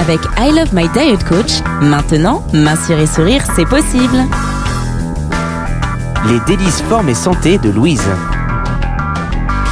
Avec I Love My Diet Coach, maintenant, mincir et sourire, c'est possible. Les délices forme et santé de Louise.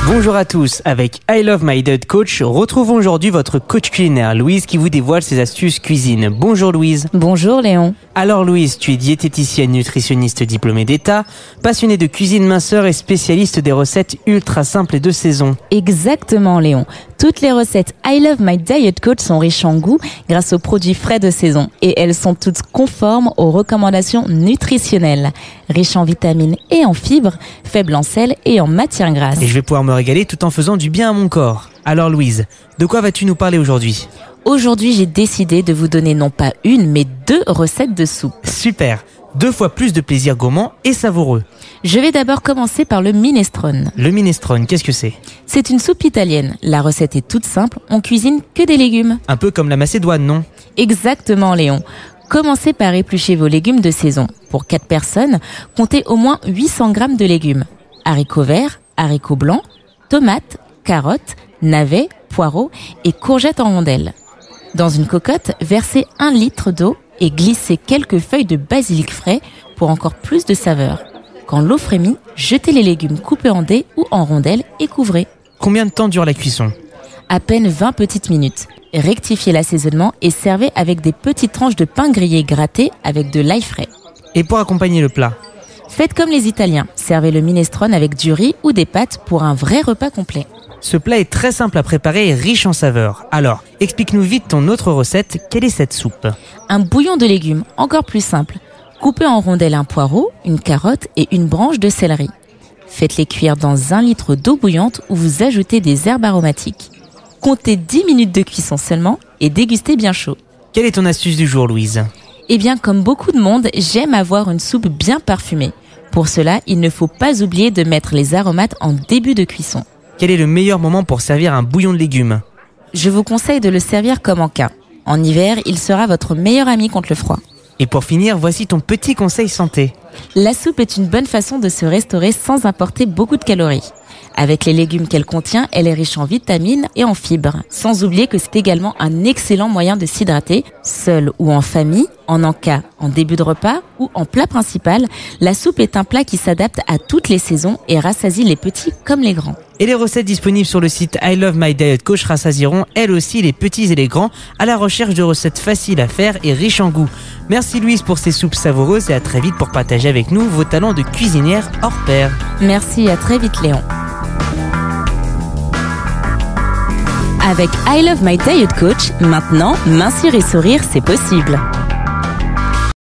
Bonjour à tous, avec I Love My Diet Coach, retrouvons aujourd'hui votre coach culinaire Louise qui vous dévoile ses astuces cuisine. Bonjour Louise. Bonjour Léon. Alors Louise, tu es diététicienne nutritionniste diplômée d'État, passionnée de cuisine minceur et spécialiste des recettes ultra simples et de saison. Exactement Léon. Toutes les recettes I Love My Diet Coach sont riches en goût grâce aux produits frais de saison et elles sont toutes conformes aux recommandations nutritionnelles. Riches en vitamines et en fibres, faibles en sel et en matières grasses. Et je vais pouvoir me régaler tout en faisant du bien à mon corps. Alors Louise, de quoi vas-tu nous parler aujourd'hui ? Aujourd'hui, j'ai décidé de vous donner non pas une, mais 2 recettes de soupe. Super, 2 fois plus de plaisir gourmand et savoureux. Je vais d'abord commencer par le minestrone. Le minestrone, qu'est-ce que c'est ? C'est une soupe italienne. La recette est toute simple, on cuisine que des légumes. Un peu comme la macédoine, non ? Exactement Léon. Commencez par éplucher vos légumes de saison. Pour 4 personnes, comptez au moins 800 g de légumes. Haricots verts, haricots blancs, tomates, carottes, navets, poireaux et courgettes en rondelles. Dans une cocotte, versez 1 litre d'eau et glissez quelques feuilles de basilic frais pour encore plus de saveur. Quand l'eau frémit, jetez les légumes coupés en dés ou en rondelles et couvrez. Combien de temps dure la cuisson ? À peine 20 petites minutes. Rectifiez l'assaisonnement et servez avec des petites tranches de pain grillé gratté avec de l'ail frais. Et pour accompagner le plat ? Faites comme les Italiens, servez le minestrone avec du riz ou des pâtes pour un vrai repas complet. Ce plat est très simple à préparer et riche en saveurs. Alors, explique-nous vite ton autre recette, quelle est cette soupe ? Un bouillon de légumes, encore plus simple. Coupez en rondelles un poireau, une carotte et une branche de céleri. Faites-les cuire dans 1 litre d'eau bouillante où vous ajoutez des herbes aromatiques. Comptez 10 minutes de cuisson seulement et dégustez bien chaud. Quelle est ton astuce du jour, Louise ? Eh bien, comme beaucoup de monde, j'aime avoir une soupe bien parfumée. Pour cela, il ne faut pas oublier de mettre les aromates en début de cuisson. Quel est le meilleur moment pour servir un bouillon de légumes ? Je vous conseille de le servir comme en cas. En hiver, il sera votre meilleur ami contre le froid. Et pour finir, voici ton petit conseil santé. La soupe est une bonne façon de se restaurer sans apporter beaucoup de calories. Avec les légumes qu'elle contient, elle est riche en vitamines et en fibres. Sans oublier que c'est également un excellent moyen de s'hydrater, seul ou en famille, en encas, en début de repas ou en plat principal. La soupe est un plat qui s'adapte à toutes les saisons et rassasie les petits comme les grands. Et les recettes disponibles sur le site I Love My Diet Coach rassasieront elles aussi les petits et les grands à la recherche de recettes faciles à faire et riches en goût. Merci Louise pour ces soupes savoureuses et à très vite pour partager avec nous vos talents de cuisinière hors pair. Merci, à très vite Léon. Avec I Love My Diet Coach, maintenant, mincir et sourire, c'est possible.